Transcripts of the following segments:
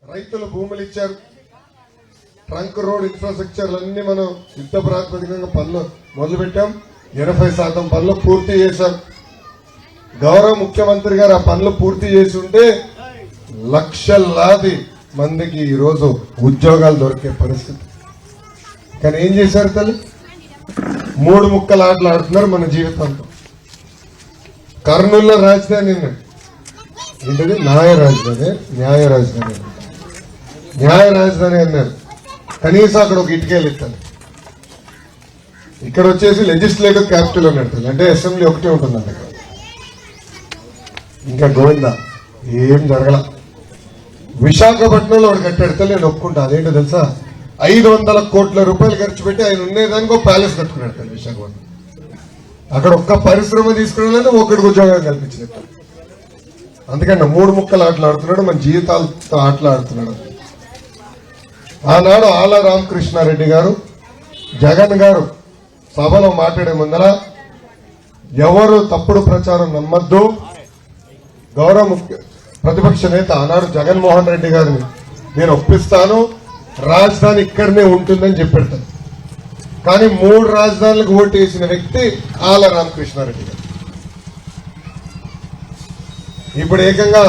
రైతుల భూములు ఇచ్చారు. ట్రంక్ రోడ్ ఇన్ఫ్రాస్ట్రక్చర్లన్నీ మనం యుద్ధ ప్రాతిపదికంగా పనులు మొదలుపెట్టాం. 80% పనులు పూర్తి చేశాం. గౌరవ ముఖ్యమంత్రి గారు ఆ పనులు పూర్తి చేసి ఉంటే లక్షలాది మందికి ఈరోజు ఉద్యోగాలు దొరికే పరిస్థితి. కానీ ఏం చేశారు తల్లి? 3 ముక్కల ఆటలు ఆడుతున్నారు మన జీవితంతో. కర్నూలులో రాజధాని ఏంటది? న్యాయ రాజధాని అన్నారు. కనీసం అక్కడ ఒక ఇటుకేలు ఇస్తాను. ఇక్కడ వచ్చేసి లెజిస్లేటివ్ క్యాపిటల్ అన్నట్టు, అంటే అసెంబ్లీ ఒకటే ఉంటుందండి ఇక్కడ. ఇంకా గోవిందా ఏం జరగల. విశాఖపట్నంలో వాడు కట్టాడు. నేను ఒప్పుకుంటా. అదేంటో తెలుసా? 500 కోట్ల రూపాయలు ఖర్చు పెట్టి ఆయన ఉండేదానికి ఒక ప్యాలెస్ కట్టుకున్నాడు విశాఖపట్నం. అక్కడ ఒక్క పరిశ్రమ తీసుకున్నాడని ఒకడికి ఉద్యోగం కల్పించినట్టు. అందుకని 3 ముక్కలు ఆటలాడుతున్నాడు, మన జీవితాలతో ఆటలాడుతున్నాడు. ఆనాడు ఆళ్ల రామకృష్ణారెడ్డి గారు, జగన్ గారు సభలో మాట్లాడే ముందర ఎవరు తప్పుడు ప్రచారం నమ్మద్దు. గౌరవ ప్రతిపక్ష నేత ఆనాడు జగన్మోహన్ రెడ్డి గారిని నేను ఒప్పిస్తాను, రాజధాని ఇక్కడనే ఉంటుందని చెప్పాడు. కానీ 3 రాజధానులకు ఓటు వేసిన వ్యక్తి ఆళ్ల రామకృష్ణారెడ్డి గారు. ఇప్పుడు ఏకంగా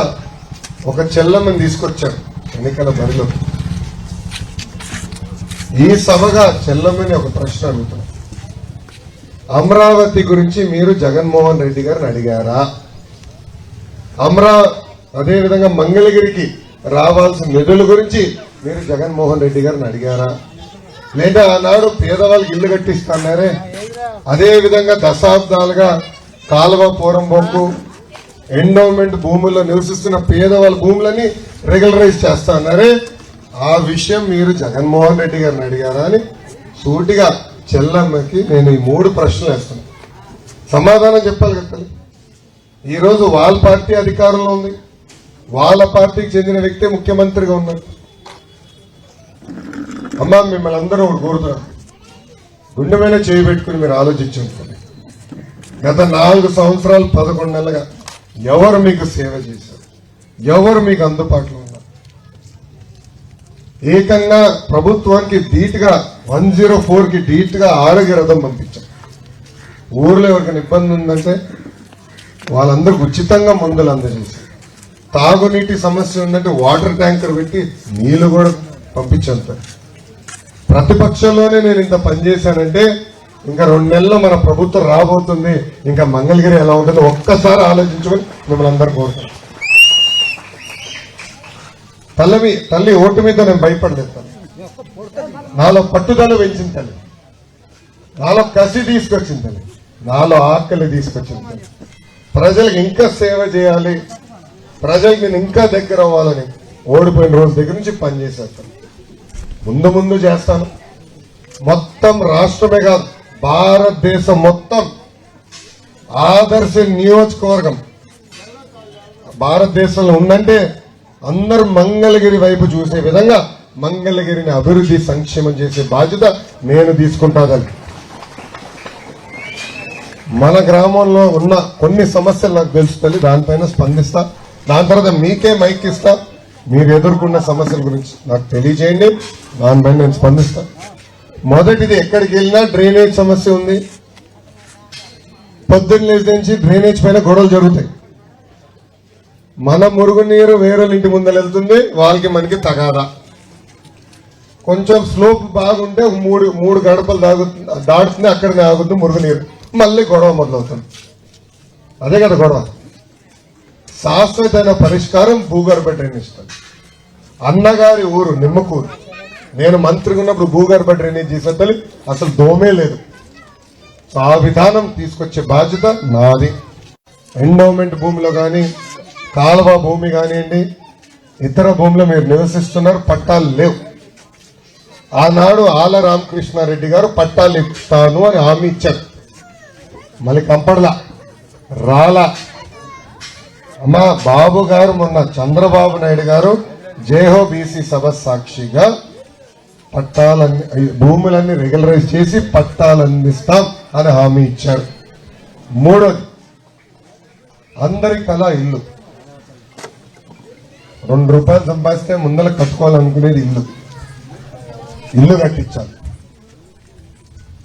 ఒక చెల్లమ్మని తీసుకొచ్చారు ఎన్నికల బరిలో. ఈ సభగా చెల్లమ్మని ఒక ప్రశ్న అడుగుతాను. అమరావతి గురించి మీరు జగన్మోహన్ రెడ్డి గారిని అడిగారా? అదేవిధంగా మంగళగిరికి రావాల్సిన నిధుల గురించి మీరు జగన్మోహన్ రెడ్డి గారిని అడిగారా? లేదా ఆనాడు పేదవాళ్ళకి ఇల్లు కట్టిస్తున్నారే, అదే విధంగా దశాబ్దాలుగా కాలువ పోరంబొక్కు ఎండోమెంట్ భూముల్లో నివసిస్తున్న పేదవాళ్ళ భూములని రెగ్యులరైజ్ చేస్తున్నారే, ఆ విషయం మీరు జగన్మోహన్ రెడ్డి గారిని అడిగారా అని సూటిగా చెల్లమ్మకి నేను ఈ 3 ప్రశ్నలు వేస్తాను. సమాధానం చెప్పాలి కదా. ఈరోజు వాళ్ళ పార్టీ అధికారంలో ఉంది, వాళ్ళ పార్టీకి చెందిన వ్యక్తి ముఖ్యమంత్రిగా ఉన్నారు. అమ్మా మిమ్మల్ని అందరూ ఒకటి కోరుతున్నారు, గుండె మీద చేయి పెట్టుకుని మీరు ఆలోచించుకోండి. గత 4 సంవత్సరాలు 11 నెలలుగా ఎవరు మీకు సేవ చేశారు? ఎవరు మీకు అందుబాటులో ఉన్నారు? ఏకంగా ప్రభుత్వానికి ధీటుగా 104కి ధీటుగా ఆరోగ్య రథం పంపించాం. ఊర్లో ఎవరికైనా ఇబ్బంది ఉందంటే వాళ్ళందరికి ఉచితంగా మందులు అందజేశారు. తాగునీటి సమస్య ఉందంటే వాటర్ ట్యాంకర్ పెట్టి నీళ్లు కూడా పంపించాను. ప్రతిపక్షంలోనే నేను ఇంత పనిచేశానంటే ఇంకా 2 నెలల్లో మన ప్రభుత్వం రాబోతుంది. ఇంకా మంగళగిరి ఎలా ఉంటుందో ఒక్కసారి ఆలోచించుకొని మిమ్మల్ని అందరూ కోరుతాను. తల్లి ఓటు మీద నేను భయపడలేదు. నాలో పట్టుదల పెంచింది తల్లి, నాలో కసి తీసుకొచ్చింది తల్లి, నాలో ఆకలి తీసుకొచ్చింది తల్లి. ప్రజలకు ఇంకా సేవ చేయాలి, ప్రజలకు నేను ఇంకా దగ్గర అవ్వాలని ఓడిపోయిన రోజు దగ్గర నుంచి పనిచేశాను. ముందు చేస్తాను. మొత్తం రాష్ట్రమే కాదు, భారతదేశం మొత్తం ఆదర్శ నియోజకవర్గం భారతదేశంలో ఉందంటే అందరూ మంగళగిరి వైపు చూసే విధంగా మంగళగిరిని అభివృద్ధి సంక్షేమం చేసే బాధ్యత నేను తీసుకుంటాను. మన గ్రామంలో ఉన్న కొన్ని సమస్యలు నాకు తెలుస్తుంది, దానిపైన స్పందిస్తా. దాని తర్వాత మీకే మైక్ ఇస్తా, మీరు ఎదుర్కొన్న సమస్యల గురించి నాకు తెలియజేయండి, దానిపైన నేను స్పందిస్తా. మొదటిది, ఎక్కడికి వెళ్ళినా డ్రైనేజ్ సమస్య ఉంది. పొద్దున్న లేచి నుంచి డ్రైనేజ్ పైన గొడవలు జరుగుతాయి. మన మురుగునీరు వేరే ఇంటి ముందర వెళ్తుంది, వాళ్ళకి మనకి తగాదా. కొంచెం స్లోప్ బాగుంటే 3 గడపలు దాటుతుంది, అక్కడనే ఆగుతుంది మురుగునీరు, మళ్ళీ గొడవ మొదలవుతుంది. అదే కదా గొడవ. శాశ్వతమైన పరిష్కారం భూగర్భ డ్రైనేజ్. అన్నగారి ఊరు నిమ్మకూరు, నేను మంత్రిగా ఉన్నప్పుడు భూగర్భ డ్రైనేజ్ చేసేది అసలు దోమే లేదు. ఆ విధానం తీసుకొచ్చే బాధ్యత నాది. ఎండోమెంట్ భూమిలో కానీ, కాలువ భూమి కానివ్వండి, ఇతర భూమిలో మీరు నివసిస్తున్నారు, పట్టాలు లేవు. ఆనాడు ఆళ్ల రామకృష్ణారెడ్డి గారు పట్టాలు ఇస్తాను అని హామీ ఇచ్చారు. మళ్ళీ కంపడలా, రాలా. అమ్మా బాబు గారు మొన్న చంద్రబాబు నాయుడు గారు జేహో బీసీ సభ సాక్షిగా పట్టాలన్నీ భూములన్నీ రెగ్యులరైజ్ చేసి పట్టాలు అందిస్తాం అని హామీ ఇచ్చారు. 3వది, అందరి కళ ఇల్లు. ₹2 సంపాదిస్తే ముందర కట్టుకోవాలనుకునేది ఇల్లు కట్టించాలి.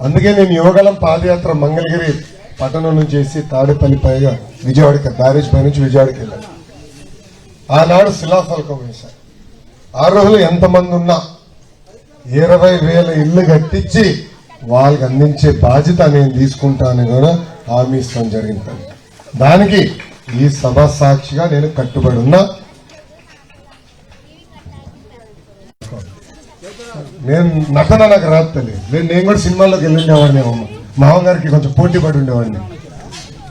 అందుకే నేను యువగలం పాదయాత్ర మంగళగిరి పట్టణం నుంచి చేసి తాడేపల్లి పైగా విజయవాడకి బ్యారేజ్ పై నుంచి విజయవాడకి వెళ్ళాను. ఆనాడు శిలాఫలకం వేశారు. ఆ రోజులు ఎంతమంది ఉన్నా 20,000 ఇల్లు కట్టించి వాళ్ళకి అందించే బాధ్యత నేను తీసుకుంటానని కూడా హామీ ఇస్తాం జరిగింది. దానికి ఈ సభ సాక్షిగా నేను కట్టుబడి ఉన్నా. నేను నటన నాకు రాదు తెలియదు. నేను కూడా సినిమాల్లోకి వెళ్ళిండేవాడిని. మామగారికి కొంచెం పోటీ పడి ఉండేవాడిని.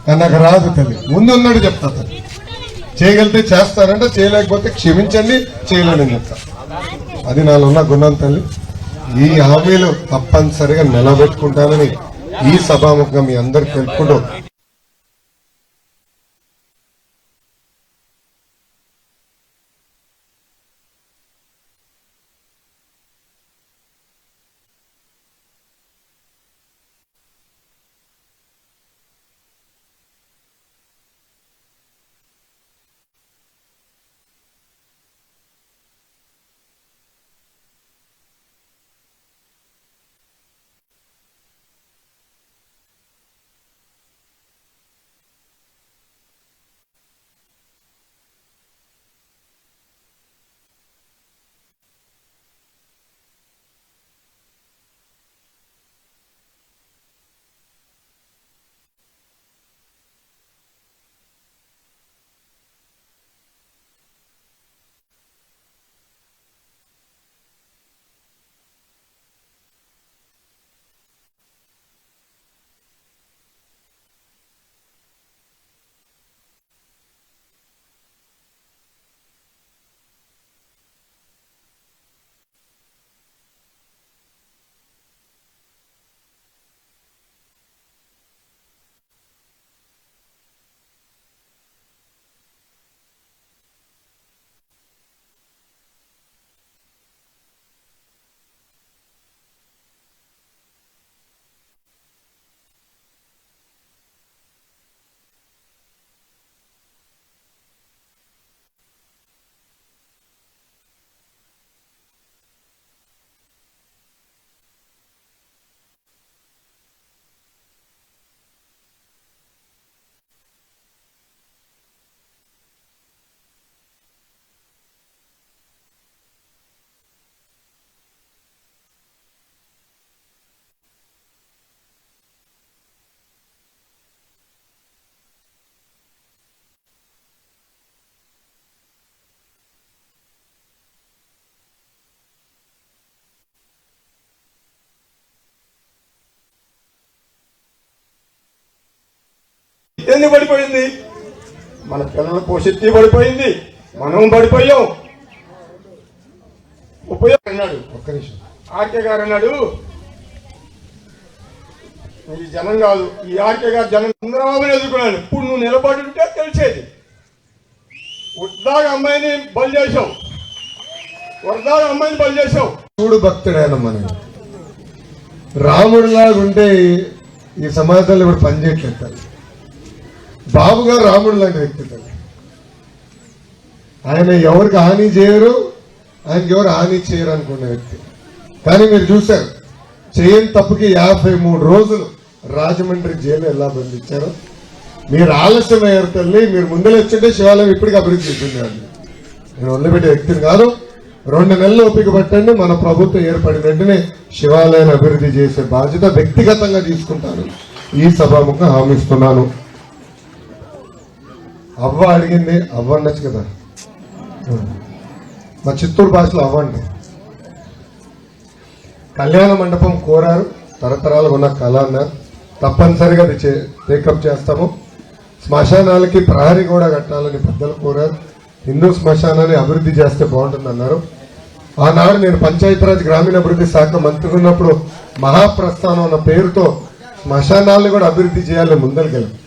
కానీ నాకు రాదు తల్లి. ముందు ఉన్నాడు చెప్తా తల్లి. చేయగలిగితే చేస్తానంటే, చేయలేకపోతే క్షమించండి, చేయలేదని చెప్తా. అది నాలో ఉన్న గుణం తల్లి. ఈ హామీలు తప్పనిసరిగా నిలబెట్టుకుంటానని ఈ సభాముఖంగా మీ అందరికి తెలుపుకుంటూ ఎందుకు పడిపోయింది? మన పిల్లల భవిష్యత్తు పడిపోయింది, మనం పడిపోయాం. ఉపయోగం అన్నాడు, ఒక్క నిమిషం ఆర్కే గారు అన్నాడు, ఈ జనం కాదు, ఈ ఆర్కే గారు జనం చంద్రబాబుని ఎదుర్కొన్నాడు. ఇప్పుడు నువ్వు నిలబడి ఉంటే తెలిసేది. వృద్ధాగా అమ్మాయిని బలి చేసావు, వృద్ధాగా అమ్మాయిని బలి చేసావు. చూడు భక్తుడైన మనం రాముడిలాగా ఉంటే ఈ సమాజంలో ఇప్పుడు పనిచేయట్లేదు. బాబు గారు రాముడు లాంటి వ్యక్తి తల్లి. ఆయన ఎవరికి హాని చేయరు, ఆయనకి ఎవరు హాని చేయరు అనుకున్న వ్యక్తి. కానీ మీరు చూశారు, చేయని తప్పుకి 53 రోజులు రాజమండ్రి జైలు ఎలా బంధించారు. మీరు ఆలస్యమయ్యారు తల్లి. మీరు ముందర వచ్చింటే శివాలయం ఇప్పటికి అభివృద్ధి చేసిందండి. నేను వదిలిపెట్టే వ్యక్తిని కాదు. 2 నెలలు ఓపిక పట్టండి. మన ప్రభుత్వం ఏర్పడిన వెంటనే శివాలయాన్ని అభివృద్ధి చేసే బాధ్యత వ్యక్తిగతంగా తీసుకుంటాను. ఈ సభాముఖంగా హామీ ఇస్తున్నాను. అవ్వ అడిగింది, అవ్వండొచ్చు కదా. మా చిత్తూరు భాషలో అవ్వండి. కళ్యాణ మండపం కోరారు, తరతరాలుగా ఉన్న కళ అన్నారు. తప్పనిసరిగా అది టేకప్ చేస్తాము. శ్మశానాలకి ప్రహరీ కూడా కట్టాలని పెద్దలు కోరారు. హిందూ శ్మశానాన్ని అభివృద్ధి చేస్తే బాగుంటుంది అన్నారు. ఆనాడు నేను పంచాయతీరాజ్ గ్రామీణాభివృద్ధి శాఖ మంత్రి ఉన్నప్పుడు మహాప్రస్థానం అన్న పేరుతో శ్మశానాలను కూడా అభివృద్ధి చేయాలని ముందరికెళ్ళాం.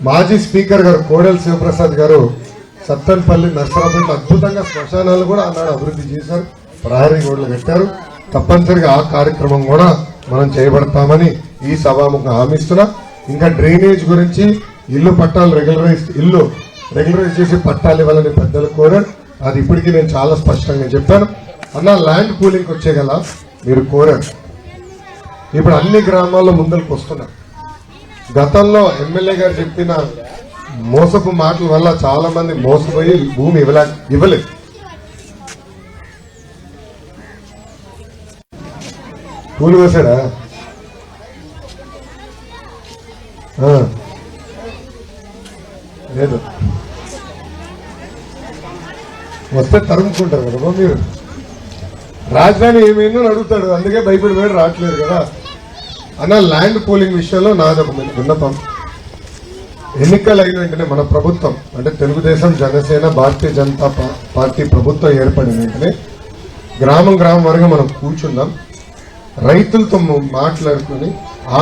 మాజీ స్పీకర్ గారు కోడెల శివప్రసాద్ గారు సత్తెనపల్లి, నర్సరావుపేట అద్భుతంగా శ్మశానాలు కూడా అన్నాడు అభివృద్ధి చేశారు. ప్రహరీ గోడలు కట్టారు. తప్పనిసరిగా ఆ కార్యక్రమం కూడా మనం చేయబడతామని ఈ సభాముఖంగా హామీ ఇస్తున్నా. ఇంకా డ్రైనేజ్ గురించి ఇల్లు పట్టాలు రెగ్యులరైజ్ చేసి పట్టాలు ఇవ్వాలని పెద్దలు కోరారు. అది ఇప్పటికీ నేను చాలా స్పష్టంగా చెప్పాను. అన్న ల్యాండ్ పూలింగ్కి వచ్చే గల మీరు కోరారు. ఇప్పుడు అన్ని గ్రామాల్లో ముందరకు వస్తున్నారు. గతంలో ఎమ్మెల్యే గారు చెప్పిన మోసపు మాటల వల్ల చాలా మంది మోసపోయి భూమి ఇవ్వలేదు. పూలు వేసాడా? లేదు, వస్తే తరుముకుంటారు కదా మీరు. రాజధాని ఏమైందో అడుగుతాడు, అందుకే భయపడి వేడు రావట్లేదు కదా అన్న. ల్యాండ్ పూలింగ్ విషయంలో నాది ఒక విన్నపం. ఎన్నికలు అయిన వెంటనే మన ప్రభుత్వం అంటే తెలుగుదేశం, జనసేన, భారతీయ జనతా పార్టీ ప్రభుత్వం ఏర్పడిన వెంటనే గ్రామం వరకు మనం కూర్చుందాం, రైతులతో మాట్లాడుకుని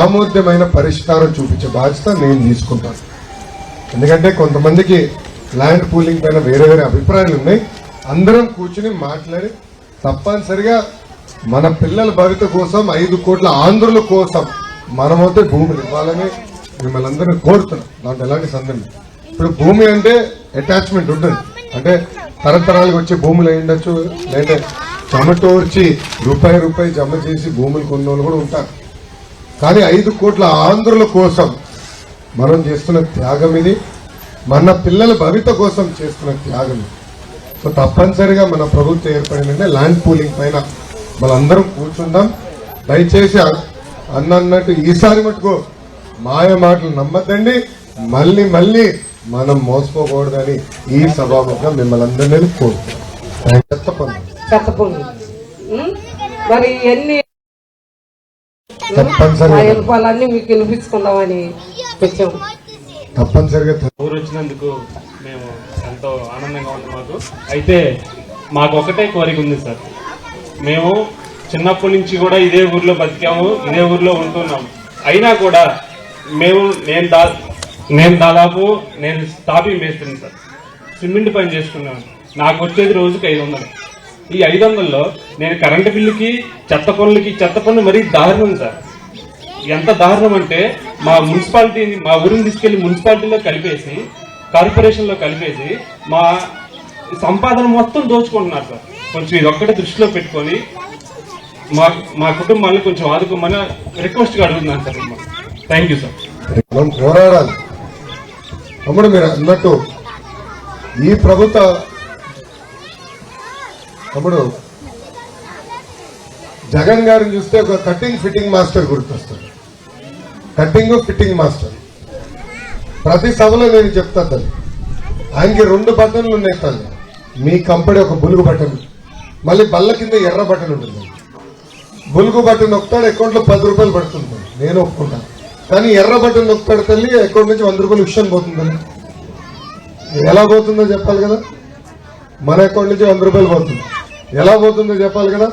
ఆమోద్యమైన పరిష్కారం చూపించే బాధ్యత నేను తీసుకుంటాను. ఎందుకంటే కొంతమందికి ల్యాండ్ పూలింగ్ పైన వేరే వేరే అభిప్రాయాలు ఉన్నాయి. అందరం కూర్చుని మాట్లాడి తప్పనిసరిగా మన పిల్లల భవిత కోసం 5 కోట్ల ఆంధ్రుల కోసం మనమైతే భూములు ఇవ్వాలని మిమ్మల్ని అందరినీ కోరుతున్నాం. దాంట్లో ఎలాంటి సందేహం. ఇప్పుడు భూమి అంటే అటాచ్మెంట్ ఉంటుంది, అంటే తరతరాలకు వచ్చే భూములు అయి ఉండొచ్చు, లేదంటే చెమటోర్చి రూపాయి జమ చేసి భూములు కొన్నోళ్ళు కూడా ఉంటారు. కానీ 5 కోట్ల ఆంధ్రుల కోసం మనం చేస్తున్న త్యాగం ఇది, మన పిల్లల భవిత కోసం చేస్తున్న త్యాగం ఇది. సో తప్పనిసరిగా మన ప్రభుత్వం ఏర్పడిందంటే ల్యాండ్ పూలింగ్ పైన మనందరం కూర్చుందాం. దయచేసి అన్నట్టు ఈసారి మటుకు మాయ మాటలు నమ్మద్దండి, మళ్ళీ మనం మోసపోకూడదని ఈ సభాముఖంగా మిమ్మల్ని అందరినీ కోరుతున్నాం. మరి ఎన్ని రూపాయలన్నీ మీకు వినిపించుకుందామని తెచ్చాము. తప్పనిసరిగా ఊరు వచ్చినందుకు మేము ఎంతో ఆనందంగా ఉంది మాకు. అయితే మాకు ఒకటే కోరిక ఉంది సార్. మేము చిన్నప్పటి నుంచి కూడా ఇదే ఊర్లో బతికాము, ఇదే ఊర్లో ఉంటున్నాము. అయినా కూడా నేను దాదాపు తాపీ మేస్తున్నాను సార్, సిమెంట్ పని చేసుకున్నాను. నాకు వచ్చేది రోజుకి 500. ఈ 500లో నేను కరెంటు బిల్లుకి చెత్త పన్ను మరీ దారుణం సార్. ఎంత దారుణం అంటే మా ఊరిని తీసుకెళ్లి మున్సిపాలిటీలో కలిపేసి, కార్పొరేషన్లో కలిపేసి మా సంపాదన మొత్తం దోచుకుంటున్నారు సార్. కొంచెం ఇది ఒక్కటే దృష్టిలో పెట్టుకొని మా కుటుంబాన్ని కొంచెం ఆదుకోమని రిక్వెస్ట్గా అడుగుతున్నాను సార్. Thank you sir. మనం పోరాడాలి తమ్ముడు. మీరు అన్నట్టు ఈ ప్రభుత్వ తమ్ముడు జగన్ గారిని చూస్తే ఒక కటింగ్ ఫిట్టింగ్ మాస్టర్ గుర్తొస్తుంది. కటింగ్ ఫిట్టింగ్ మాస్టర్ ప్రతి సభలో నేను చెప్తా తల్లి, ఆయనకి 2 బటన్లు ఉన్నాయి తల్లి. మీ కంపెనీ ఒక బులుగు బటన్, మళ్ళీ బల్ల కింద ఎర్ర బటన్ ఉంటుంది. బులుగు బటన్ నొక్కుతాడు, అకౌంట్ లో 10 రూపాయలు పడుతుంది, నేను ఒప్పుకుంటాను. కానీ ఎర్ర బటన్ నొక్కుతాడు తల్లి, అకౌంట్ నుంచి 100 రూపాయలు విషయం పోతుంది. ఎలా పోతుందో చెప్పాలి కదా. మన అకౌంట్ నుంచి 100 రూపాయలు పోతుంది, ఎలా పోతుందో చెప్పాలి కదా.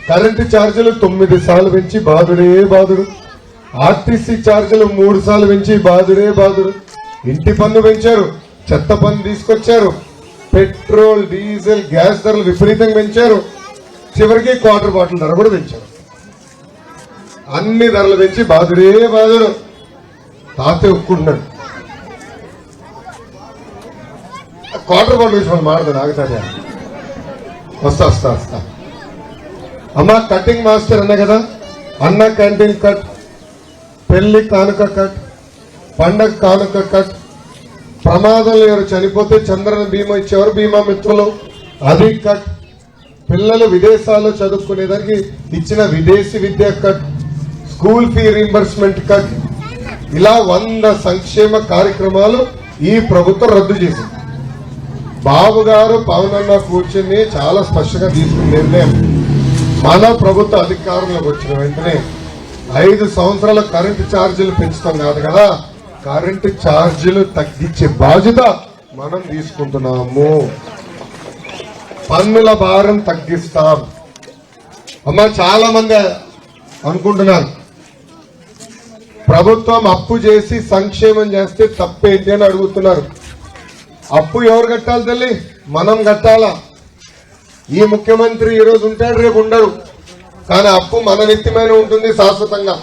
కరెంటు ఛార్జీలు 9 సార్లు పెంచి బాధుడు. ఆర్టీసీ ఛార్జీలు 3 సార్లు పెంచి బాధుడు. ఇంటి పన్ను పెంచారు, చెత్త పన్ను తీసుకొచ్చారు, పెట్రోల్, డీజిల్, గ్యాస్ ధరలు విపరీతంగా పెంచారు. చివరికి క్వార్టర్ బాటిల్ ధర కూడా పెంచారు. అన్ని ధరలు పెంచి బాధుడు. తాతే ఒప్పుకుంటున్నాడు. క్వార్టర్ బాటిల్ విషయం మాడదు, ఆగుతాడే. వస్తా అమ్మ. కటింగ్ మాస్టర్ అన్న కదా, అన్న క్యాంటీన్ కట్, పెళ్లి కానుక కట్, పండగ కానుక కట్, ప్రమాదంలో ఎవరు చనిపోతే చంద్రన బీమా ఇచ్చేవారు బీమా మిత్రులు, అది కట్, పిల్లలు విదేశాల్లో చదువుకునేదానికి ఇచ్చిన విదేశీ విద్య cut, school fee reimbursement cut, ఇలా 100 సంక్షేమ కార్యక్రమాలు ఈ ప్రభుత్వం రద్దు చేసింది. బాబు గారు పవన్ అన్న కూర్చుని చాలా స్పష్టంగా తీసుకున్న నిర్ణయం, మన ప్రభుత్వ అధికారంలోకి వచ్చిన వెంటనే 5 సంవత్సరాల కరెంటు ఛార్జీలు పెంచుతాం కాదు కదా, కరెంటు ఛార్జీలు తగ్గించే బాధ్యత మనం తీసుకుంటున్నాము. పన్నుల భారం తగ్గిస్తాం. అమ్మ, చాలా మంది అనుకుంటున్నారు ప్రభుత్వం అప్పు చేసి సంక్షేమం చేస్తే తప్పేంటి అని అడుగుతున్నారు. అప్పు ఎవరు కట్టాలి తల్లి? మనం కట్టాలా. ఈ ముఖ్యమంత్రి ఈ రోజు ఉంటాడు, రేపు ఉండడు. కానీ అప్పు మన నెత్తిమైన ఉంటుంది శాశ్వతంగా.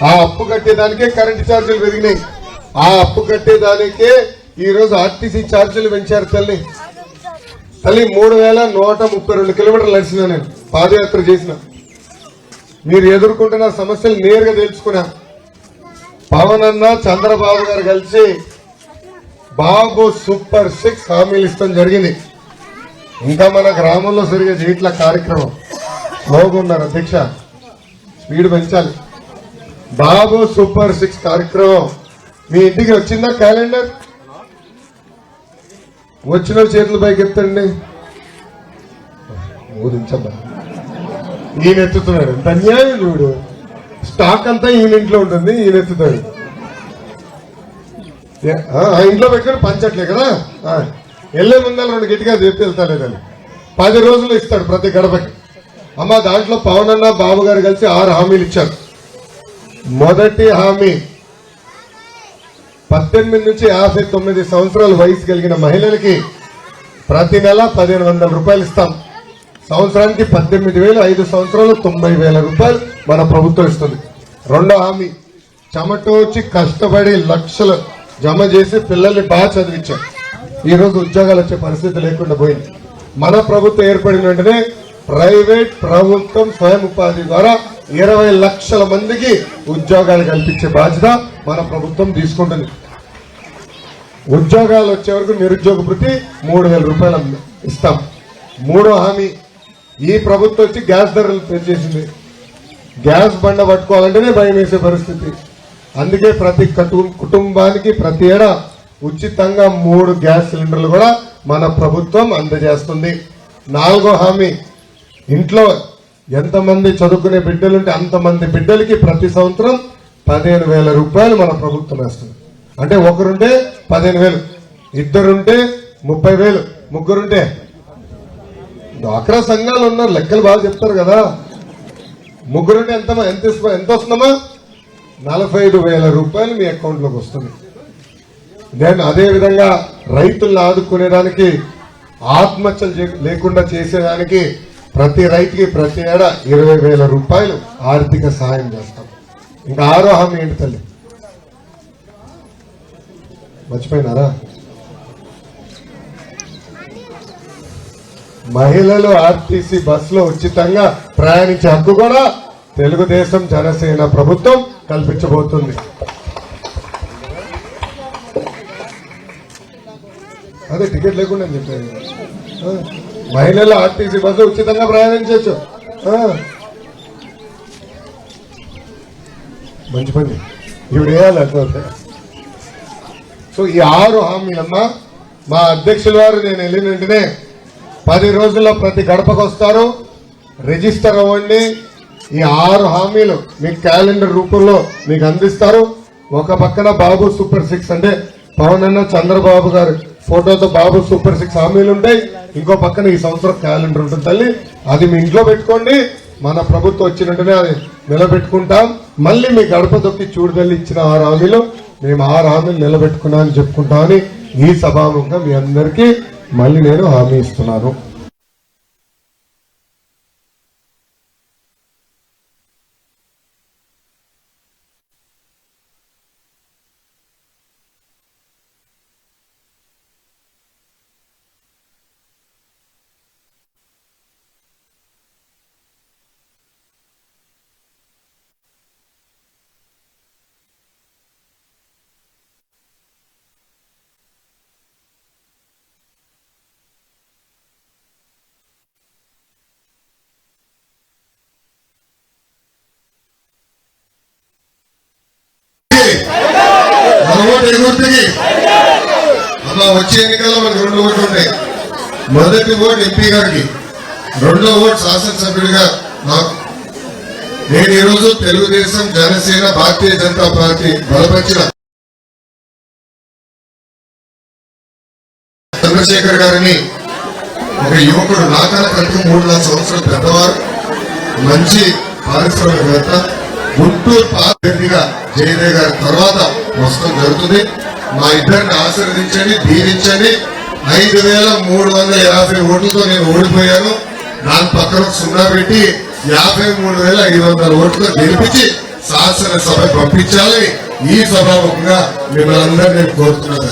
ఆ అప్పు కట్టేదానికే కరెంటు ఛార్జీలు పెరిగినాయి. ఆ అప్పు కట్టేదానికే ఈ రోజు ఆర్టీసీ ఛార్జీలు పెంచారు తల్లి. తల్లి 3132 కిలోమీటర్లు నడిచిన నేను పాదయాత్ర చేసిన. మీరు ఎదుర్కొంటున్న సమస్యలు నేరుగా తెలుసుకున్నా. పవన్ అన్న చంద్రబాబు గారు కలిసి బాబు సూపర్ 6 హామీలు ఇస్తాం జరిగింది. ఇంకా మన గ్రామంలో సరిగా చేయట్ల కార్యక్రమం. స్లోగా ఉన్నారు అధ్యక్ష, స్పీడ్ పెంచాలి. బాబు సూపర్ 6 కార్యక్రమం మీ ఇంటికి వచ్చిందా? క్యాలెండర్ వచ్చిన చేతుల పైకి ఎత్తండి. ఊరించబ్బా, ఈయన ఎత్తుతున్నాడు. ఎంత అన్యాయం చూడు. స్టాక్ అంతా ఈయన ఇంట్లో ఉంటుంది, ఈయన ఎత్తుతాడు. ఇంట్లో పెట్టుకుని పంచట్లే కదా. వెళ్లే ముందర 2 గట్టిగా చెప్పి వెళ్తాలేదని 10 రోజులు ఇస్తాడు ప్రతి గడపకి. అమ్మ దాంట్లో పవన్ అన్న బాబు గారు కలిసి 6 హామీలు ఇచ్చారు. మొదటి హామీ 18 నుంచి 59 సంవత్సరాల వయసు కలిగిన మహిళలకి ప్రతి నెల 1500 రూపాయలు ఇస్తాం. సంవత్సరానికి 18,000, 5 సంవత్సరాలు 90,000 రూపాయలు మన ప్రభుత్వం ఇస్తుంది. రెండో హామీ చెమటోచి కష్టపడి లక్షలు జమ చేసి పిల్లల్ని బాగా చదివించాం. ఈ రోజు ఉద్యోగాలు వచ్చే పరిస్థితి లేకుండా పోయింది. మన ప్రభుత్వం ఏర్పడిన వెంటనే ప్రైవేట్, ప్రభుత్వం, స్వయం ఉపాధి ద్వారా 20 లక్షల మందికి ఉద్యోగాలు కల్పించే బాధ్యత మన ప్రభుత్వం తీసుకుంటుంది. ఉద్యోగాలు వచ్చే వరకు నిరుద్యోగ భృతి 3,000 రూపాయలు ఇస్తాం. మూడో హామీ ఈ ప్రభుత్వం వచ్చి గ్యాస్ ధరలు పెంచేసింది. గ్యాస్ బండ పట్టుకోవాలంటేనే భయం వేసే పరిస్థితి. అందుకే ప్రతి కుటుంబానికి ప్రతి ఏడా ఉచితంగా 3 గ్యాస్ సిలిండర్లు కూడా మన ప్రభుత్వం అందజేస్తుంది. నాలుగో హామీ ఇంట్లో ఎంతమంది చదువుకునే బిడ్డలుంటే అంతమంది బిడ్డలకి ప్రతి సంవత్సరం 15,000 రూపాయలు మన ప్రభుత్వం వేస్తుంది. అంటే ఒకరుంటే 15,000, ఇద్దరుంటే 30,000, ముగ్గురుంటే డ్వాక్రా సంఘాలు ఉన్నారు, లెక్కలు బాగా చెప్తారు కదా. ముగ్గురుంటే ఎంత వస్తుందమ్మా? 45,000 రూపాయలు మీ అకౌంట్ లోకి వస్తుంది. దెన్ అదే విధంగా రైతులను ఆదుకునేదానికి, ఆత్మహత్యలు లేకుండా చేసేదానికి ప్రతి రైతుకి ప్రతి ఏడా 20,000 రూపాయలు ఆర్థిక సహాయం చేస్తాం. ఇంకా ఆరో హామీ ఏంటి తల్లి? మర్చిపోయినారా? మహిళలు ఆర్టీసీ బస్సులో ఉచితంగా ప్రయాణించే హక్కు కూడా తెలుగుదేశం జనసేన ప్రభుత్వం కల్పించబోతుంది. అదే టికెట్ లేకుండా చెప్పారు. మహిళలు ఆర్టీసీ బస్సు ఉచితంగా ప్రయాణించవచ్చు. మంచి పని ఇప్పుడు వేయాలి అట్లా. సో ఈ 6 హామీలమ్మా మా అధ్యక్షుల వారు నేను వెళ్ళిన వెంటనే 10 రోజుల్లో ప్రతి గడపకు వస్తారు, రిజిస్టర్ అవ్వండి. ఈ 6 హామీలు మీకు క్యాలెండర్ రూపంలో మీకు అందిస్తారు. ఒక పక్కన బాబు సూపర్ 6 అంటే పవన్ అన్న చంద్రబాబు గారు ఫోటోతో బాబు సూపర్ 6 హామీలు ఉంటాయి. ఇంకో పక్కన ఈ సంవత్సరం క్యాలెండర్ ఉంటుంది తల్లి. అది మీ ఇంట్లో పెట్టుకోండి. మన ప్రభుత్వం వచ్చినట్టునే అది నిలబెట్టుకుంటాం. మళ్ళీ మీ గడప తొక్కి చూడదల్లి ఇచ్చిన 6 హామీలు మేము 6 హామీలు నిలబెట్టుకున్నామని చెప్పుకుంటామని ఈ సభాముఖంగా మీ అందరికీ మళ్ళీ నేను హామీ ఇస్తున్నాను. అలా వచ్చే ఎన్నికల్లో మనకు 2 ఓట్లు ఉంటాయి. మొదటి ఓటు ఎంపీ గారికి, రెండో ఓటు శాసనసభ్యుడిగా నాకు. నేను ఈరోజు తెలుగుదేశం, జనసేన, భారతీయ జనతా పార్టీ బలపరిచిన చంద్రశేఖర్ గారిని, ఒక యువకుడు, నాకన్నా కంటే 3-4 సంవత్సరాలు పెద్దవారు, మంచి పారిశ్రామికవేత్త, గుంటూరు పార్టీగా జయదేవ్ గారి తర్వాత వస్తడం జరుగుతుంది. మా ఇద్దరిని ఆశీర్వదించండి, దీవించండి. 5,350 ఓట్లతో నేను ఓడిపోయాను. దాని పక్కన 0 పెట్టి 53,500 ఓట్లతో గెలిపించి శాసనసభకు పంపించాలని ఈ సభాముఖంగా మిమ్మల్ని అందరూ నేను కోరుతున్నాను.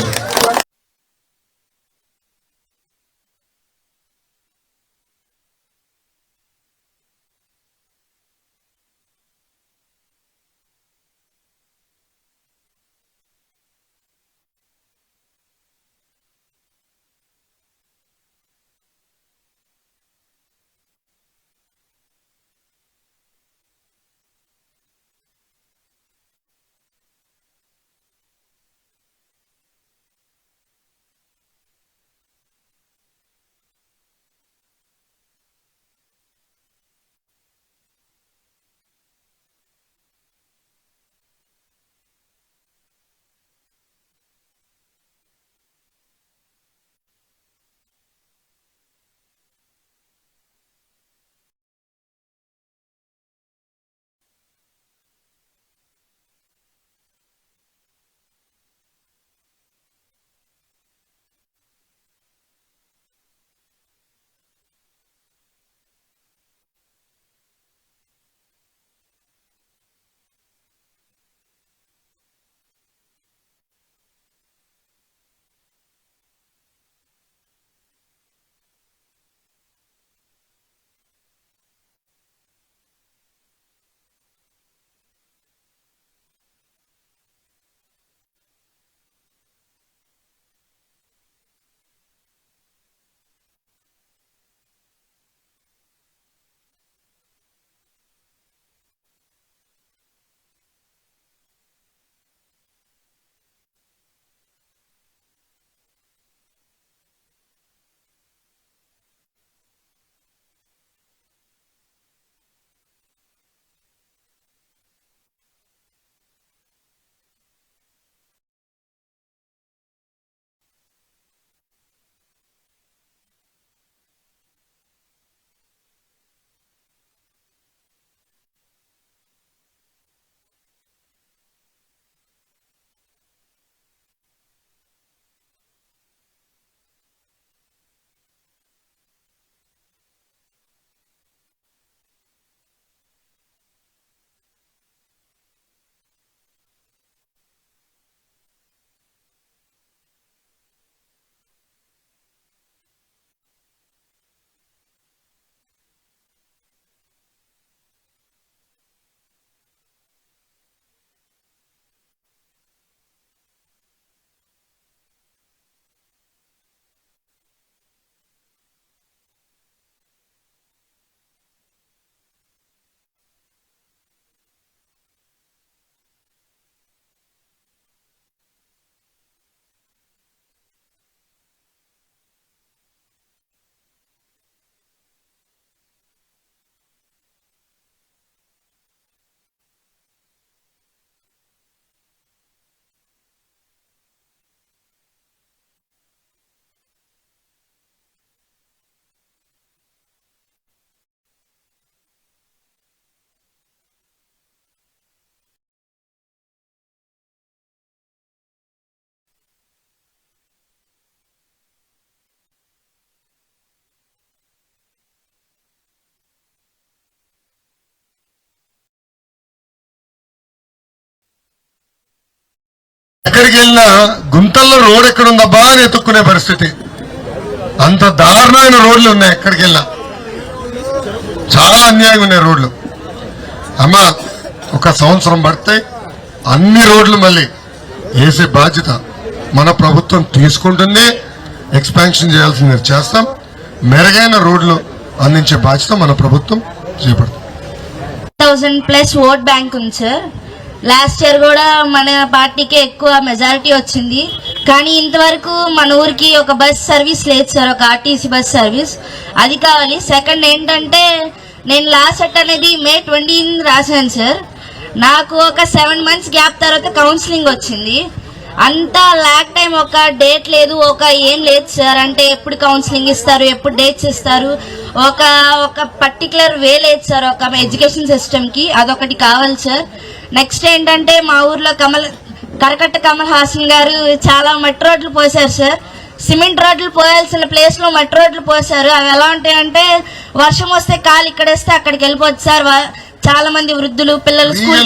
ఎక్కడికి వెళ్ళినా గుంతల్లో రోడ్ ఎక్కడుందబ్బా అని ఎత్తుక్కునే పరిస్థితి. అంత దారుణమైన రోడ్లు ఉన్నాయి ఎక్కడికి వెళ్ళినా. చాలా అన్యాయంగా ఉన్నాయి రోడ్లు. అమ్మా ఒక సంవత్సరం పడితే అన్ని రోడ్లు మళ్ళీ వేసే బాధ్యత మన ప్రభుత్వం తీసుకుంటుంది. ఎక్స్పాన్షన్ చేయాల్సింది చేస్తాం. మెరుగైన రోడ్లు అందించే బాధ్యత మన ప్రభుత్వం చేపడుతుంది. 1000+ ఓట్ బ్యాంక్ ఉంది సార్. లాస్ట్ ఇయర్ కూడా మన పార్టీకి ఎక్కువ మెజారిటీ వచ్చింది. కానీ ఇంతవరకు మన ఊరికి ఒక బస్ సర్వీస్ లేదు సార్, ఒక ఆర్టీసీ బస్ సర్వీస్. అది కావాలి. సెకండ్ ఏంటంటే నేను లాస్ట్ సెట్ అనేది May 20 రాశాను సార్. నాకు ఒక 7 months గ్యాప్ తర్వాత కౌన్సిలింగ్ వచ్చింది. అంతా ల్యాక్ టైం, ఒక డేట్ లేదు, ఒక ఏం లేదు సార్. అంటే ఎప్పుడు కౌన్సిలింగ్ ఇస్తారు, ఎప్పుడు డేట్స్ ఇస్తారు, ఒక పర్టికులర్ వే లేదు సార్ ఒక ఎడ్యుకేషన్ సిస్టమ్కి. అదొకటి కావాలి సార్. నెక్స్ట్ ఏంటంటే మా ఊర్లో కరకట్ట కమల్ హాసన్ గారు చాలా మట్టి రోడ్లు పోసారు సార్. సిమెంట్ రోడ్లు పోయాల్సిన ప్లేస్లో మట్టి రోడ్లు పోసారు. అవి ఎలా ఉంటాయంటే వర్షం వస్తే కాలు ఇక్కడేస్తే అక్కడికి వెళ్ళిపోవచ్చు సార్. చాలా మంది వృద్ధులు పిల్లలు స్కూల్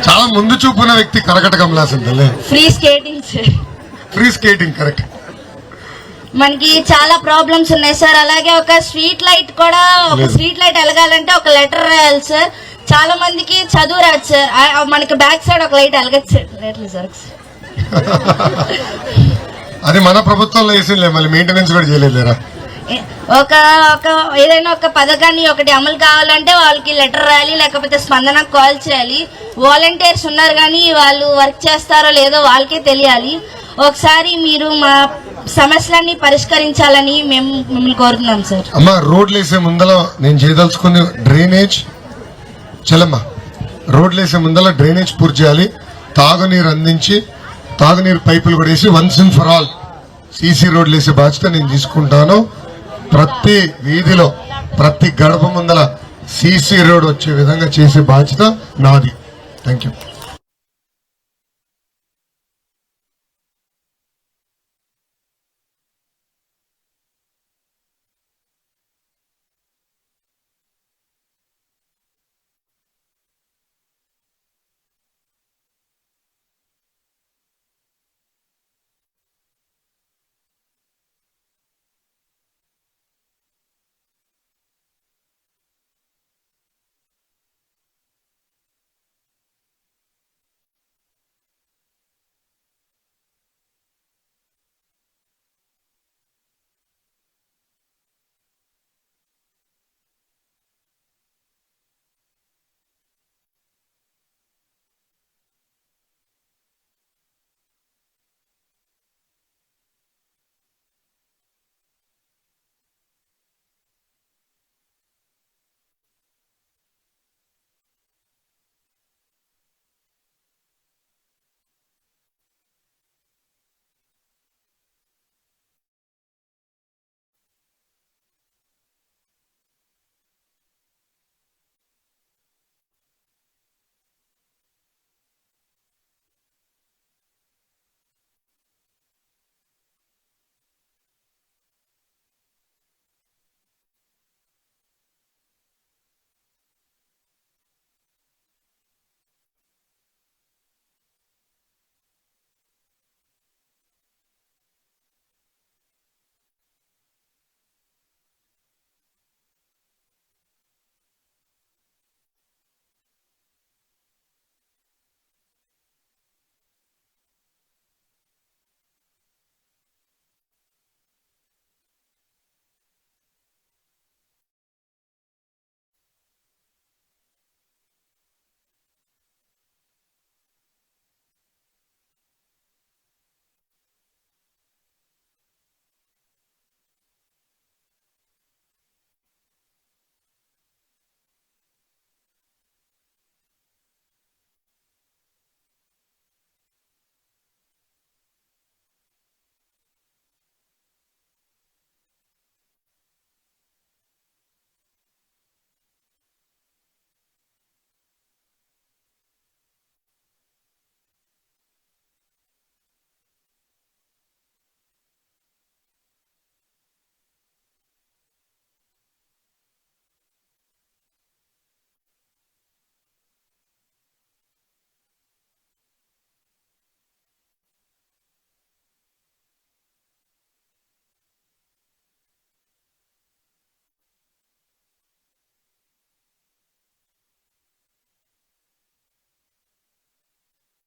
చాలా ముందు చూపున్న వ్యక్తి కరకట్ట Kamal Haasan. Free skating sir. Free skating correct. మనకి చాలా ప్రాబ్లమ్స్ ఉన్నాయి సార్. అలాగే ఒక స్ట్రీట్ లైట్ కూడా, ఒక స్ట్రీట్ లైట్ వెలగాలంటే ఒక లెటర్ రాయాలి సార్. చాలా మందికి చదువు రాదు సార్. మనకి బ్యాక్ సైడ్ ఒక లైట్ వెలగచ్చు సార్. లెటర్ సార్ అది మన ప్రభుత్వంలో వేసిందిలే, మళ్ళీ మెయింటెనెన్స్ కూడా చేయలేదురా. ఒక ఏదైనా ఒక పథకాన్ని ఒకటి అమలు కావాలంటే వాళ్ళకి లెటర్ రాయాలి, లేకపోతే స్పందన కాల్ చేయాలి. వాలంటీర్స్ ఉన్నారు కానీ వాళ్ళు వర్క్ చేస్తారో లేదో వాళ్ళకే తెలియాలి. ఒకసారి మీరు మా సమస్యలన్నీ పరిష్కరించాలని మేము మిమ్మల్ని కోరుతున్నాం సార్. అమ్మా రోడ్లు వేసే ముందల నేను చేయదలుచుకుని డ్రైనేజ్ చలమ్మా. రోడ్లు వేసే ముందల డ్రైనేజ్ పూర్తి చేయాలి. తాగునీరు అందించి తాగునీరు పైపులు కూడా వేసి once and for all CC రోడ్లు వేసే బాధ్యత నేను తీసుకుంటాను. ప్రతి వీధిలో ప్రతి గడప ముందల సీసీ రోడ్ వచ్చే విధంగా చేసే బాధ్యత నాది. Thank you.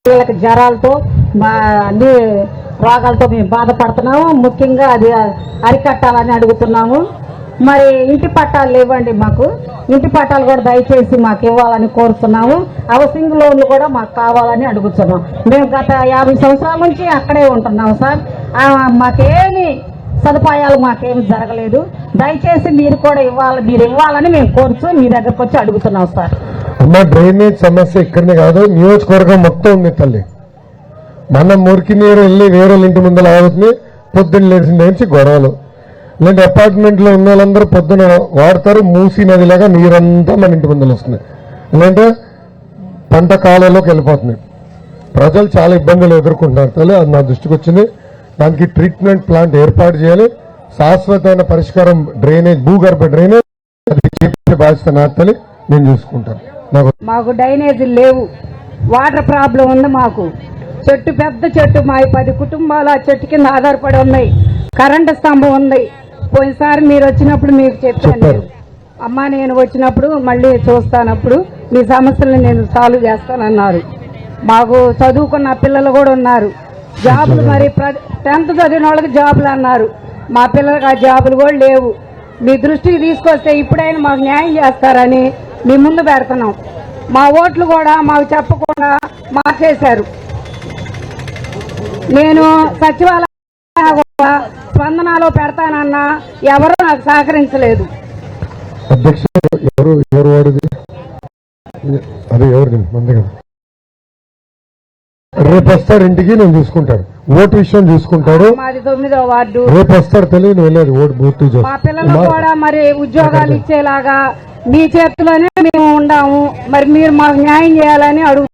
వీళ్ళకి జ్వరాలతో అన్ని రోగాలతో మేము బాధపడుతున్నాము. ముఖ్యంగా అది అరికట్టాలని అడుగుతున్నాము. మరి ఇంటి పట్టాలు లేవండి, మాకు ఇంటి పట్టాలు కూడా దయచేసి మాకు ఇవ్వాలని కోరుతున్నాము. హౌసింగ్ లోన్లు కూడా మాకు కావాలని అడుగుతున్నాం. మేము గత 50 సంవత్సరాల నుంచి అక్కడే ఉంటున్నాము సార్. మాకేమి సదుపాయాలు మాకేమి జరగలేదు. దయచేసి మీరు కూడా ఇవ్వాలని మేము కోరుతూ మీ దగ్గరకు వచ్చి అడుగుతున్నాం సార్. అమ్మ, డ్రైనేజ్ సమస్య ఇక్కడనే కాదు, నియోజకవర్గం మొత్తం ఉంది తల్లి. మన మురికి నీరు వెళ్ళి వేరే ఇంటి ముందర ఆగుతుంది. పొద్దున్న లేచిన నుంచి గొడవలు. ఇలాంటి అపార్ట్మెంట్లో ఉన్న వాళ్ళందరూ పొద్దున వాడతారు. మూసీ నదిలాగా నీరంతా మన ఇంటి ముందర వస్తుంది. ఇలాంటి పంట కాలంలోకి వెళ్ళిపోతుంది. ప్రజలు చాలా ఇబ్బందులు ఎదుర్కొంటున్నారు తల్లి. అది నా దృష్టికి వచ్చింది. దానికి ట్రీట్మెంట్ ప్లాంట్ ఏర్పాటు చేయాలి. శాశ్వతమైన పరిష్కారం డ్రైనేజ్, భూగర్భ డ్రైనేజ్ అది చేసే బాధ్యత నా తల్లి. నేను చూసుకుంటాను. మాకు డ్రైనేజీ లేవు, వాటర్ ప్రాబ్లం ఉంది. మాకు చెట్టు, పెద్ద చెట్టు, మా 10 కుటుంబాలు ఆ చెట్టు కింద ఆధారపడి ఉన్నాయి. కరెంటు స్తంభం ఉంది. పోయినసారి మీరు వచ్చినప్పుడు మీకు చెప్పాను, అమ్మ నేను వచ్చినప్పుడు మళ్ళీ చూస్తానప్పుడు మీ సమస్యలను నేను సాల్వ్ చేస్తానన్నారు. మాకు చదువుకున్న పిల్లలు కూడా ఉన్నారు. జాబులు మరి 10th చదివిన వాళ్ళకి జాబులు అన్నారు. మా పిల్లలకి ఆ జాబులు కూడా లేవు. మీ దృష్టికి తీసుకొస్తే ఇప్పుడైనా మాకు న్యాయం చేస్తారని మీ ముందు పెడుతున్నాం. మా ఓట్లు కూడా మాకు చెప్పకుండా మార్చేశారు. నేను సచివాలయం స్పందనలో పెడతానన్నా ఎవరు నాకు సహకరించలేదు. అధ్యక్షుడు ఎవరు వాడిది? అదే ఎవరు మంది కదా. రేపు వస్తాడు ఇంటికి, నేను చూసుకుంటాడు. ఓటు విషయం చూసుకుంటాడు. మాది 9వ వార్డు. రేపు వస్తాడు తెలియదు, నువ్వు వెళ్ళేది ఓటు బూత్. మా పిల్లలకు కూడా మరి ఉద్యోగాలు ఇచ్చేలాగా మీ చేతిలోనే మేము ఉండాము. మరి మీరు మాకు న్యాయం చేయాలని అడుగు.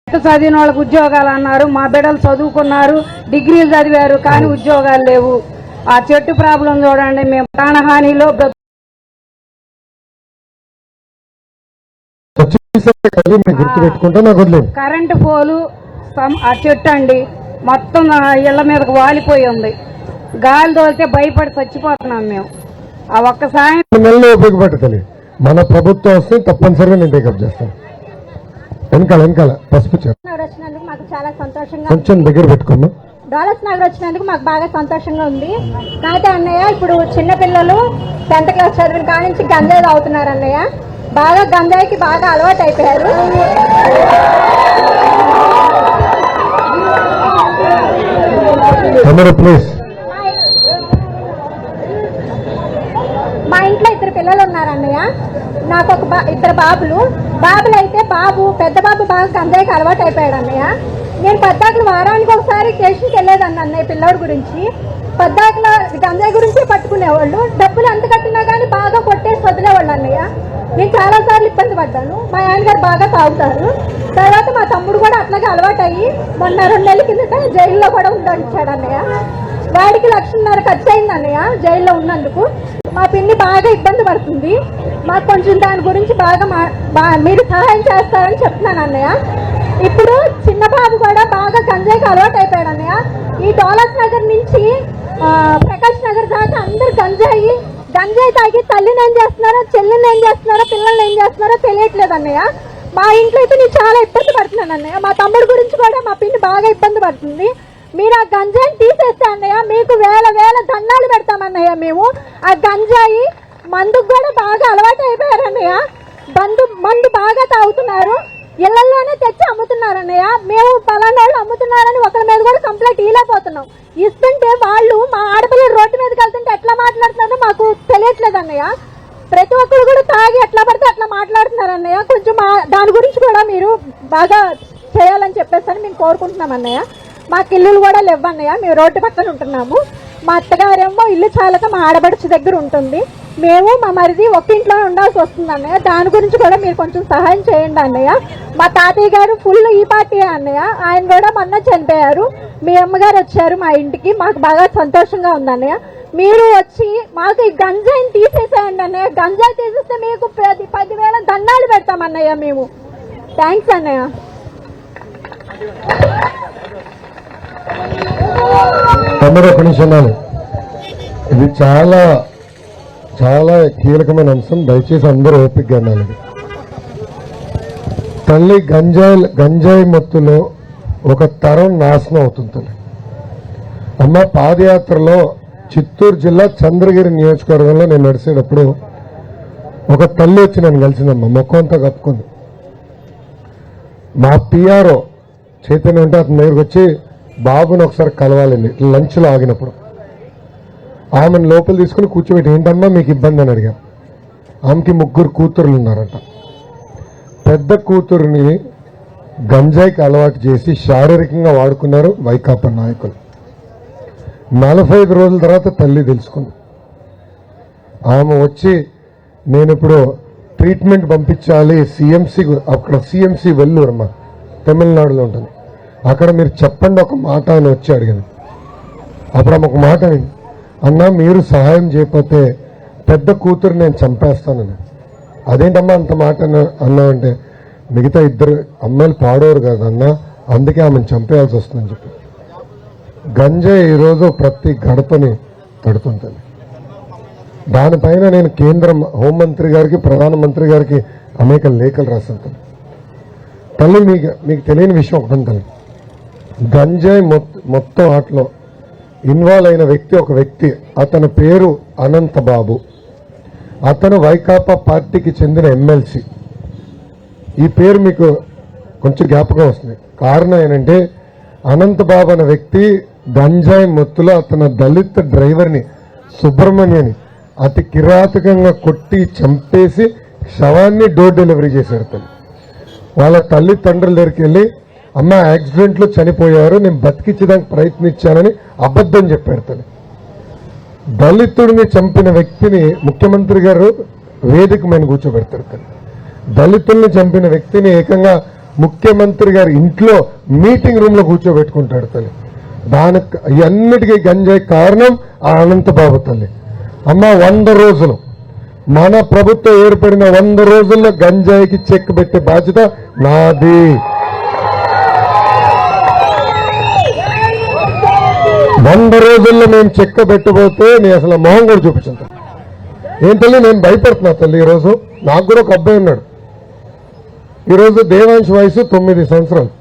చదివిన వాళ్ళకి ఉద్యోగాలు అన్నారు. మా బిడ్డలు చదువుకున్నారు, డిగ్రీలు చదివారు, కానీ ఉద్యోగాలు లేవు. ఆ చెట్టు ప్రాబ్లం చూడండి. మేము ప్రాణహానిలో కరెంటు పోలు ఆ చెట్టు అండి మొత్తం ఇళ్ల మీదకి వాలిపోయి ఉంది. గాలి తోలితే భయపడి చచ్చిపోతున్నాం మేము. ఆ ఒక్క సాయం ఉపయోగపడుతుంది. మన ప్రభుత్వం వస్తే తప్పనిసరిగా నేను టేకప్ చేస్తాను. వెనకాల పసుపు వచ్చినందుకు మాకు చాలా సంతోషంగా, కొంచెం దగ్గర పెట్టుకున్నాం. డాలర్స్ నగర్ వచ్చినందుకు మాకు బాగా సంతోషంగా ఉంది. కాకపోతే అన్నయ్య, ఇప్పుడు చిన్నపిల్లలు 10th క్లాస్ చదివిన కాడి నుంచి గంజాయి తాగుతున్నారు అన్నయ్య. బాగా గంజాయికి బాగా అలవాటు అయిపోయారు. మా ఇంట్లో 2 పిల్లలు ఉన్నారు అన్నయ్య. నాకు ఒక 2 బాబులు అయితే పెద్ద బాబు బాగా గంజాయికి అలవాటు అయిపోయాడు అన్నయ్య. నేను పద్దాకులు వారానికి ఒకసారి స్టేషన్కి వెళ్ళేదాన్ని అన్నయ్య పిల్లోడి గురించి. పద్దాకులో గంజాయి గురించి పట్టుకునేవాళ్ళు. డబ్బులు ఎంత కట్టినా కానీ బాగా కొట్టేసి వదిలేవాళ్ళు అన్నయ్య. నేను చాలా సార్లు ఇబ్బంది పడ్డాను. మా ఆయనగారు బాగా తాగుతారు. తర్వాత మా తమ్ముడు కూడా అట్లాగే అలవాటు అయ్యి మొన్న 2 నెలల కిందట జైల్లో కూడా ఉండాడు అన్నయ్య. వాడికి 1,50,000 ఖర్చు అయింది అన్నయ్య జైల్లో ఉన్నందుకు. మా పిన్ని బాగా ఇబ్బంది పడుతుంది. మాకు కొంచెం దాని గురించి బాగా మీరు సహాయం చేస్తారని చెప్తున్నాను అన్నయ్య. ఇప్పుడు చిన్న బాబు కూడా బాగా గంజాయికి అలవాటు అయిపోయాడు అన్నయ్య. ఈ డాలర్స్ నగర్ నుంచి ప్రకాష్ నగర్ దాకా అందరు గంజాయి తాగి తల్లిని ఏం చేస్తున్నారో, చెల్లిని ఏం చేస్తున్నారో, పిల్లల్ని ఏం చేస్తున్నారో తెలియట్లేదు అన్నయ్య. మా ఇంట్లో అయితే నేను చాలా ఇబ్బంది పడుతున్నాను అన్నయ్య. మా తమ్ముడు గురించి కూడా మా పిన్ని బాగా ఇబ్బంది పడుతుంది. మీరు ఆ గంజాయిని తీసేస్తే అన్నయ్య మీకు వేల దండాలు పెడతామన్నయ్య. మేము ఆ గంజాయి మందుకు కూడా బాగా అలవాటు అయిపోయారు అన్నయ్య. మందు బాగా తాగుతున్నారు. ఇళ్లలోనే తెచ్చి అమ్ముతున్నారు అన్నయ్య. మేము పలానా వాళ్ళు అమ్ముతున్నారని ఒకరి మీద కూడా కంప్లైంట్ ఇవ్వలేకపోతున్నాం. ఇస్తుంటే వాళ్ళు మా ఆడపిల్లలు రోడ్డు మీదకి వెళ్తుంటే ఎట్లా మాట్లాడుతున్నారో మాకు తెలియట్లేదు అన్నయ్య. ప్రతి ఒక్కరు కూడా తాగి ఎట్లా పడితే అట్లా మాట్లాడుతున్నారు అన్నయ్య. కొంచెం దాని గురించి కూడా మీరు బాగా చేయాలని చెప్పేసి మేము కోరుకుంటున్నాం అన్నయ్య. మాకు ఇల్లులు కూడా లేవన్నయ్య. మేము రోడ్డు పక్కన ఉంటున్నాము. మా అత్తగారేమో ఇల్లు చాలక మా ఆడబడుచు దగ్గర ఉంటుంది. మేము మా మరిది ఒక ఇంట్లో ఉండాల్సి వస్తుంది అన్నయ్య. దాని గురించి కూడా మీరు కొంచెం సహాయం చేయండి అన్నయ్య. మా తాతయ్య గారు ఫుల్ ఈ పార్టీ అన్నయ్య. ఆయన కూడా మొన్న చనిపోయారు. మీ అమ్మగారు వచ్చారు మా ఇంటికి. మాకు బాగా సంతోషంగా ఉంది అన్నయ్య. మీరు వచ్చి మాకు ఈ గంజాయిని తీసేసేయండి అన్నయ్య. గంజాయి తీసేస్తే మీకు 10,000 దండాలు పెడతామన్నయ్య మేము. థ్యాంక్స్ అన్నయ్య. ఇది చాలా చాలా కీలకమైన అంశం. దయచేసి అందరూ ఓపికగా అనాలి. తల్లి గంజాయి మత్తులో ఒక తరం నాశనం అవుతుంది తల్లి. అమ్మ పాదయాత్రలో చిత్తూరు జిల్లా చంద్రగిరి నియోజకవర్గంలో నేను నడిచేటప్పుడు ఒక తల్లి వచ్చి నన్ను కలిసిందమ్మ, మొక్క అంతా కప్పుకుంది. మా పిఆర్ఓ చైతన్య ఉంటే అతని దగ్గరకు వచ్చి బాబుని ఒకసారి కలవాలండి లంచ్లో ఆగినప్పుడు. ఆమెను లోపల తీసుకుని కూర్చోబెట్టి ఏంటమ్మా మీకు ఇబ్బంది అని అడిగాను. ఆమెకి 3 కూతుర్లు ఉన్నారట. పెద్ద కూతురుని గంజాయికి అలవాటు చేసి శారీరకంగా వాడుకున్నారు వైకాపా నాయకులు. 45 రోజుల తర్వాత తల్లి తెలుసుకుంది. ఆమె వచ్చి నేను ఇప్పుడు ట్రీట్మెంట్ పంపించాలి సిఎంసి, అక్కడ సిఎంసి వెల్లూరు అమ్మా తమిళనాడులో ఉంటుంది, అక్కడ మీరు చెప్పండి ఒక మాట అని వచ్చి అడిగాను. అప్పుడు ఆమె ఒక మాట అనింది, అన్నా మీరు సహాయం చేయకపోతే పెద్ద కూతురు నేను చంపేస్తానని. అదేంటమ్మా అంత మాట అన్నావంటే మిగతా 2 అమ్మాయిలు పాడోరు కదా అన్న, అందుకే ఆమెను చంపేయాల్సి వస్తుందని చెప్పి. గంజాయి ఈరోజు ప్రతి గడపని తడుతుంటుంది. దానిపైన నేను కేంద్ర హోంమంత్రి గారికి ప్రధానమంత్రి గారికి అనేక లేఖలు రాశాను తల్లి. మీకు తెలియని విషయం ఒకటి తల్లి, గంజాయి మొత్తం ఆటలో ఇన్వాల్వ్ అయిన ఒక వ్యక్తి అతని పేరు అనంతబాబు. అతను వైకాపా పార్టీకి చెందిన ఎమ్మెల్సీ. ఈ పేరు మీకు కొంచెం జ్ఞాపకం వస్తుంది. కారణం ఏంటంటే అనంతబాబు అనే వ్యక్తి గంజాయి మత్తులో అతను దళిత డ్రైవర్ని సుబ్రహ్మణ్యని అతి కిరాతకంగా కొట్టి చంపేసి శవాన్ని డోర్ డెలివరీ చేశారు. తల్లి వాళ్ళ తల్లిదండ్రుల దగ్గరికి వెళ్ళి అమ్మ యాక్సిడెంట్లో చనిపోయారు, నేను బతికించడానికి ప్రయత్నించానని అబద్ధం చెప్పారు. తల్లి దళితుడిని చంపిన వ్యక్తిని ముఖ్యమంత్రి గారు వేదిక మీద కూర్చోబెడతారు. తల్లి దళితుల్ని చంపిన వ్యక్తిని ఏకంగా ముఖ్యమంత్రి గారి ఇంట్లో మీటింగ్ రూమ్ లో కూర్చోబెట్టుకుంటాడు. తల్లి దానికి అన్నిటికీ గంజాయి కారణం ఆ అనంతబాబు. తల్లి అమ్మ 100 రోజులు మన ప్రభుత్వం ఏర్పడిన 100 రోజుల్లో గంజాయికి చెక్ పెట్టే బాధ్యత నాది. 100 రోజుల్లో మేము చెక్క పెట్టబోతే నేను అసలు మొహం కూడా చూపించాను. ఏం తల్లి నేను భయపడుతున్నా తల్లి. ఈరోజు నాకు కూడా ఒక అబ్బాయి ఉన్నాడు. ఈరోజు దేవాంశ్ వయసు 9 సంవత్సరాలు.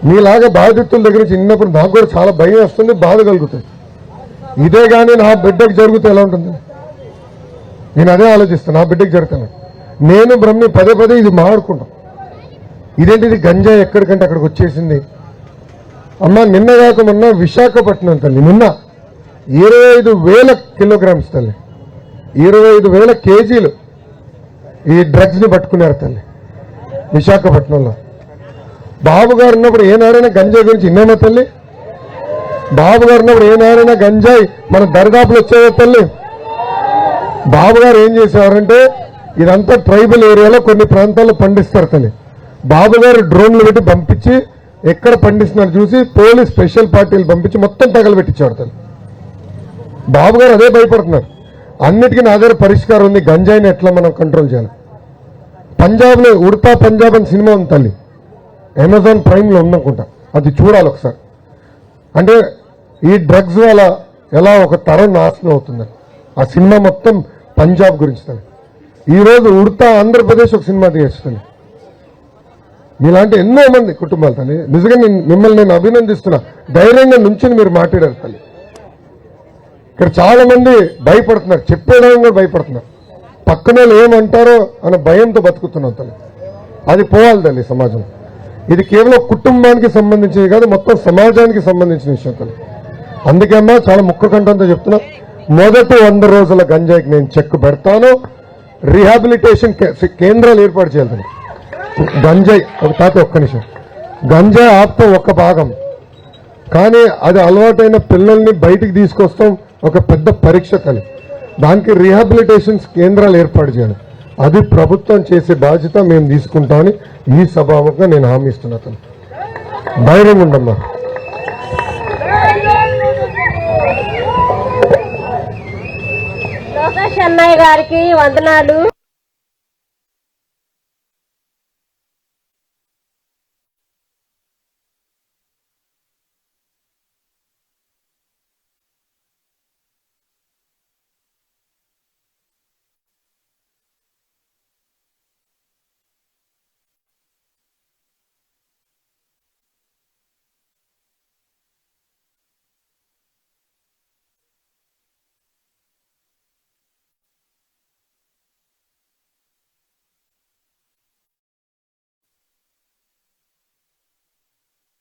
మీలాగా బాధితుల దగ్గర నుంచి చిన్నప్పుడు నాకు కూడా చాలా భయం వస్తుంది, బాధ కలుగుతుంది. ఇదే కానీ నా బిడ్డకు జరిగితే ఎలా ఉంటుంది? నేను అదే ఆలోచిస్తాను. నా బిడ్డకు జరుగుతాను. నేను బ్రహ్మి పదే ఇది మాట్లాడుకుంటాం. ఇదేంటిది గంజాయి ఎక్కడికంటే అక్కడికి వచ్చేసింది. అమ్మ నిన్నగాక మొన్న విశాఖపట్నం తల్లి నిన్న 25,000 కిలోగ్రామ్స్ తల్లి 25,000 కేజీలు ఈ డ్రగ్స్ ని పట్టుకున్నారు తల్లి విశాఖపట్నంలో. బాబు గారు ఉన్నప్పుడు ఏనాడైనా గంజాయి గురించి విన్నామా తల్లి? బాబు గారు ఉన్నప్పుడు ఏనాడైనా గంజాయి మన దరిదాపులు వచ్చేదా తల్లి? బాబు గారు ఏం చేసేవారంటే ఇదంతా ట్రైబల్ ఏరియాలో కొన్ని ప్రాంతాల్లో పండిస్తారు తల్లి. బాబు గారు డ్రోన్లు పెట్టి పంపించి ఎక్కడ పండిస్తున్నారు చూసి పోలీస్ స్పెషల్ పార్టీలు పంపించి మొత్తం తగలబెట్టించారు తల్లి. బాబు గారు అదే భయపడుతున్నారు. అన్నిటికీ నా దగ్గర పరిష్కారం ఉంది, గంజాయిని ఎట్లా మనం కంట్రోల్ చేయాలి. పంజాబ్లో ఉడతా పంజాబ్ అని సినిమా ఉంది తల్లి, అమెజాన్ ప్రైమ్లో ఉందనుకుంటా, అది చూడాలి ఒకసారి. అంటే ఈ డ్రగ్స్ వల్ల ఎలా ఒక తరం నాశనం అవుతుందని ఆ సినిమా మొత్తం పంజాబ్ గురించి తల్లి. ఈరోజు ఉడతా ఆంధ్రప్రదేశ్ ఒక సినిమా తీస్తుంది. మీలాంటి ఎన్నో మంది కుటుంబాలు తల్లి. నిజంగా మిమ్మల్ని నేను అభినందిస్తున్నా. ధైర్యంగా నుంచి మీరు మాట్లాడారు తల్లి. ఇక్కడ చాలా మంది భయపడుతున్నారు, చెప్పేయడానికి కూడా భయపడుతున్నారు. పక్కన ఏమంటారో అన్న భయంతో బతుకుతున్నాం తల్లి. అది పోవాలి తల్లి సమాజం. ఇది కేవలం కుటుంబానికి సంబంధించింది కాదు, మొత్తం సమాజానికి సంబంధించిన విషయం తల్లి. అందుకే అమ్మా చాలా ముక్కు కంఠంతో చెప్తున్నా, మొదటి 100 రోజుల గంజాయికి నేను చెక్ పెడతాను. రీహాబిలిటేషన్ కేంద్రాలు ఏర్పాటు చేయాలి. గంజాయి ఒక్క నిమిషం, గంజాయి ఆప్తం ఒక్క భాగం, కానీ అది అలవాటైన పిల్లల్ని బయటికి తీసుకొస్తాం ఒక పెద్ద పరీక్ష తల్లి. దానికి రీహాబిలిటేషన్ కేంద్రాలు ఏర్పాటు చేయాలి. అది ప్రభుత్వం చేసే బాధ్యత మేము తీసుకుంటామని ఈ సభాముఖంగా నేను హామీ ఇస్తున్నా తల్లి. ధైర్యం ఉండమ్మా. లోకేష్ అన్నయ్య గారికి వందనాలు.